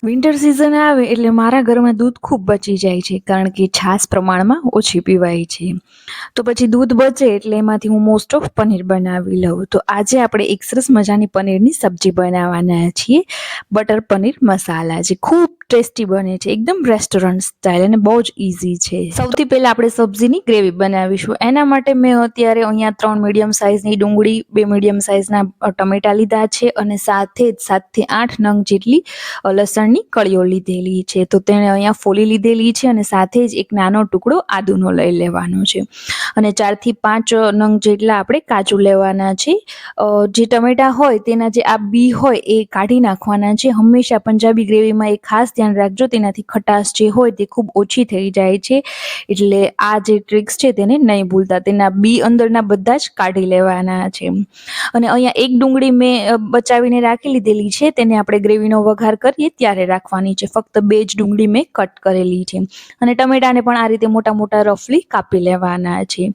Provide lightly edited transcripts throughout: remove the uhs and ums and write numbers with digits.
Winter season આવે એટલે મારા ઘરમાં દૂધ ખૂબ બચી જાય છે, કારણ કે છાશ પ્રમાણમાં ઓછી પીવાય છે. તો પછી દૂધ બચે એટલે એમાંથી હું મોસ્ટ ઓફ પનીર બનાવી લઉં. તો આજે આપણે એક સરસ મજાની પનીરની સબ્જી બનાવવાના છીએ, બટર પનીર મસાલા, જે ખૂબ ટેસ્ટી બને છે, એકદમ રેસ્ટોરન્ટ સ્ટાઇલ અને બહુ જ ઇઝી છે. સૌથી પહેલા આપણે સબ્જીની ગ્રેવી બનાવીશું. એના માટે મેં અત્યારે અહીંયા 3 મીડિયમ સાઇઝની ડુંગળી, 2 મીડિયમ સાઇઝના ટમેટા લીધા છે અને સાથે જ 7 થી 8 નંગ જેટલી લસણની કળીઓ લીધેલી છે. તો તેને અહીંયા ફોલી લીધેલી છે અને સાથે જ એક નાનો ટુકડો આદુનો લઈ લેવાનો છે અને 4 થી 5 નંગ જેટલા આપણે કાજુ લેવાના છે. જે ટમેટા હોય તેના જે આ બી હોય એ કાઢી નાખવાના છે. હંમેશા પંજાબી ગ્રેવીમાં એ ખાસ ધ્યાન રાખજો, તેનાથી ખટાશ જે હોય તે ખૂબ ઓછી થઈ જાય છે. એટલે આ જે ટ્રિક્સ છે તેને નહીં ભૂલતા, તેના બી અંદરના બધા જ કાઢી લેવાના છે. અને અહીંયા એક ડુંગળી મેં બચાવીને રાખી લીધેલી છે, તેને આપણે ગ્રેવીનો વઘાર કરીએ ત્યારે રાખવાની છે. ફક્ત 2 જ ડુંગળી મેં કટ કરેલી છે અને ટમેટાને પણ આ રીતે મોટા મોટા રફલી કાપી લેવાના છે.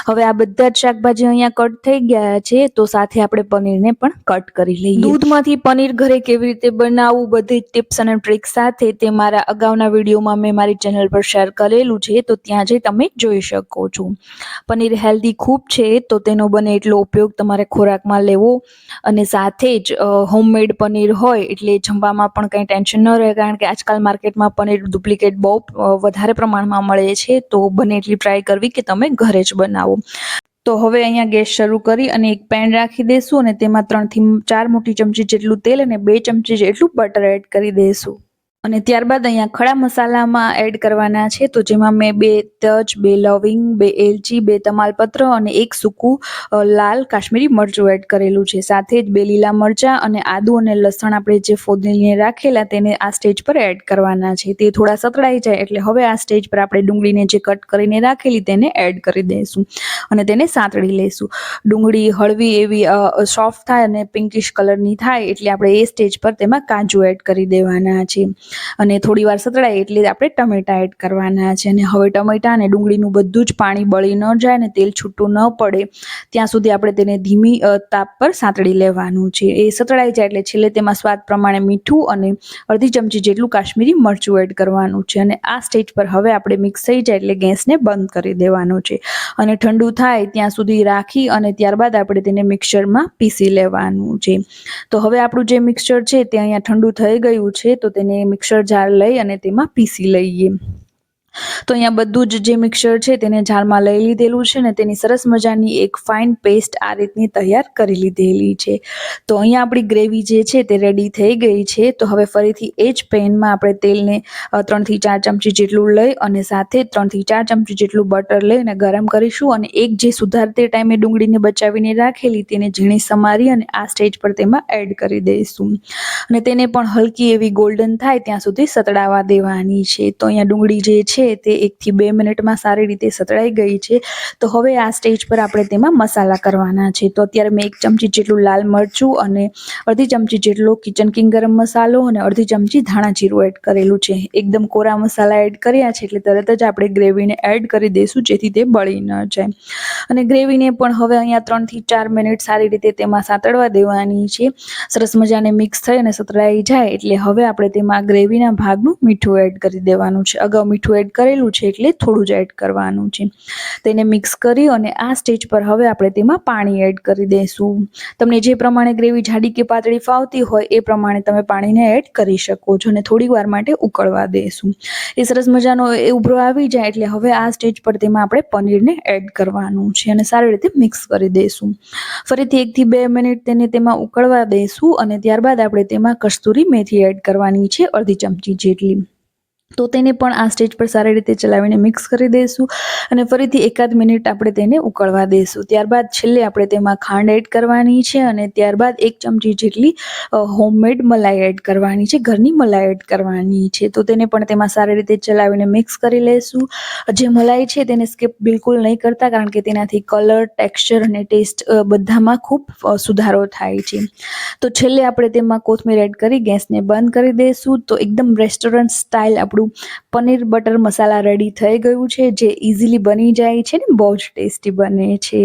હવે આ બધા જ શાકભાજી અહીંયા કટ થઈ ગયા છે, તો સાથે આપણે પનીરને પણ કટ કરી લઈએ. દૂધમાંથી પનીર ઘરે કેવી રીતે બનાવવું, બધી ટિપ્સ અને ટ્રિક્સ સાથે તે મારા અગાઉના વિડીયોમાં મેં મારી ચેનલ પર શેર કરેલું છે, તો ત્યાં જઈ તમે જોઈ શકો છો. પનીર હેલ્ધી ખૂબ છે, તો તેનો બને એટલો ઉપયોગ તમારે ખોરાકમાં લેવો અને સાથે જ હોમમેડ પનીર હોય એટલે જમવામાં પણ કંઈ ટેન્શન ન રહે, કારણ કે આજકાલ માર્કેટમાં પનીર ડુપ્લિકેટ બહુ વધારે પ્રમાણમાં મળે છે. તો બને એટલી ટ્રાય કરવી કે તમે ઘરે જ બનાવો. તો હવે અહીંયા ગેસ શરૂ કરી અને એક પેન રાખી દઈશું અને તેમાં 3 થી 4 મોટી ચમચી જેટલું તેલ અને 2 ચમચી જેટલું બટર એડ કરી દઈશું. અને ત્યારબાદ અહીંયા ખડા મસાલામાં એડ કરવાના છે, તો જેમાં મેં 2 તજ, 2 લવિંગ, 2 એલચી, 2 તમાલપત્ર અને 1 સૂકું લાલ કાશ્મીરી મરચું એડ કરેલું છે. સાથે જ 2 લીલા મરચાં અને આદુ અને લસણ આપણે જે ફોદીને રાખેલા તેને આ સ્ટેજ પર એડ કરવાના છે. તે થોડા સતળાઈ જાય એટલે હવે આ સ્ટેજ પર આપણે ડુંગળીને જે કટ કરીને રાખેલી તેને એડ કરી દઈશું અને તેને સાંતળી લઈશું. ડુંગળી હળવી એવી સોફ્ટ થાય અને પિંકિશ કલરની થાય એટલે આપણે એ સ્ટેજ પર તેમાં કાજુ એડ કરી દેવાના છે અને થોડી વાર સતળાય એટલે આપણે ટમેટા એડ કરવાના છે. અને હવે ટમેટા અને ડુંગળીનું બધું જ પાણી બળી ન જાય અને તેલ છૂટું ન પડે ત્યાં સુધી આપણે તેને ધીમી તાપ પર સાંતળી લેવાનું છે. એ સતળાઈ જાય એટલે છેલ્લે તેમાં સ્વાદ પ્રમાણે મીઠું અને અડધી ચમચી જેટલું કાશ્મીરી મરચું એડ કરવાનું છે. અને આ સ્ટેજ પર હવે આપણે મિક્સ થઈ જાય એટલે ગેસને બંધ કરી દેવાનું છે અને ઠંડુ થાય ત્યાં સુધી રાખી અને ત્યારબાદ આપણે તેને મિક્સરમાં પીસી લેવાનું છે. તો હવે આપણું જે મિક્સચર છે તે અહીંયા ઠંડુ થઈ ગયું છે, તો તેને મિક્સર જાર લઈ અને તેમાં પીસી લઈએ. તો અહીંયા બધું જ જે મિક્સર છે તેને જારમાં લઈ લીધેલું છે ને તેની સરસ મજાની એક ફાઇન પેસ્ટ આ રીતની તૈયાર કરી લીધેલી છે. તો અહીંયા આપણી ગ્રેવી જે છે તે રેડી થઈ ગઈ છે. તો હવે ફરીથી એ જ પેનમાં આપણે તેલને 3 થી 4 ચમચી જેટલું લઈ અને સાથે 3 થી 4 ચમચી જેટલું બટર લઈ અને ગરમ કરીશું અને એક જે સુધારતે ટાઈમે ડુંગળીને બચાવીને રાખેલી તેને ઝીણી સમારી અને આ સ્ટેજ પર તેમાં એડ કરી દઈશું અને તેને પણ હલકી એવી ગોલ્ડન થાય ત્યાં સુધી સતળાવા દેવાની છે. તો અહીંયા ડુંગળી જે છે તે 1 થી 2 મિનિટમાં સારી રીતે સતળાઈ ગઈ છે. તો હવે આ સ્ટેજ પર આપણે તેમાં મસાલા કરવાના છે. તો અત્યારે મેં 1 ચમચી જેટલું લાલ મરચું અને અડધી ચમચી જેટલો કિચન કિંગ ગરમ મસાલો અને અડધી ચમચી ધાણા જીરું એડ કરેલું છે. એકદમ કોરા મસાલા એડ કર્યા છે એટલે તરત જ આપણે ગ્રેવીને એડ કરી દઈશું, જેથી તે બળી ન જાય. અને ગ્રેવીને પણ હવે અહીંયા 3 થી 4 મિનિટ સારી રીતે તેમાં સાતળવા દેવાની છે. સરસ મજાને મિક્સ થઈ અને સતળાઈ જાય એટલે હવે આપણે તેમાં ગ્રેવીના ભાગનું મીઠું એડ કરી દેવાનું છે. અગાઉ મીઠું એડ કરેલું છે એટલે થોડું જ એડ કરવાનું છે. તેને મિક્સ કરી અને આ સ્ટેજ પર હવે આપણે તેમાં પાણી એડ કરી દઈશું. તમને જે પ્રમાણે ગ્રેવી જાડી કે પાતળી ફાવતી હોય એ પ્રમાણે તમે પાણીને એડ કરી શકો છો અને થોડી વાર માટે ઉકળવા દઈશું. એ સરસ મજાનો એ ઉભરો આવી જાય એટલે હવે આ સ્ટેજ પર તેમાં આપણે પનીરને એડ કરવાનું છે અને સારી રીતે મિક્સ કરી દઈશું. ફરીથી 1 થી 2 મિનિટ તેને તેમાં ઉકળવા દઈશું અને ત્યારબાદ આપણે તેમાં કસ્તુરી મેથી એડ કરવાની છે, અડધી ચમચી જેટલી. તો તેને પણ આ સ્ટેજ પર સારી રીતે ચલાવીને મિક્સ કરી દઈશું અને ફરીથી 1 મિનિટ આપણે તેને ઉકળવા દઈશું. ત્યારબાદ છેલ્લે આપણે તેમાં ખાંડ એડ કરવાની છે અને ત્યારબાદ 1 ચમચી જેટલી હોમમેડ મલાઈ એડ કરવાની છે, ઘરની મલાઈ એડ કરવાની છે. તો તેને પણ તેમાં સારી રીતે ચલાવીને મિક્સ કરી લઈશું. જે મલાઈ છે તેને સ્કીપ બિલકુલ નહીં કરતા, કારણ કે તેનાથી કલર, ટેક્સચર અને ટેસ્ટ બધામાં ખૂબ સુધારો થાય છે. તો છેલ્લે આપણે તેમાં કોથમીર એડ કરી ગેસને બંધ કરી દઈશું. તો એકદમ રેસ્ટોરન્ટ સ્ટાઇલ આપણું પનીર બટર મસાલા રેડી થઈ ગયું છે, જે ઇઝીલી બની જાય છે ને બહુ જ ટેસ્ટી બને છે.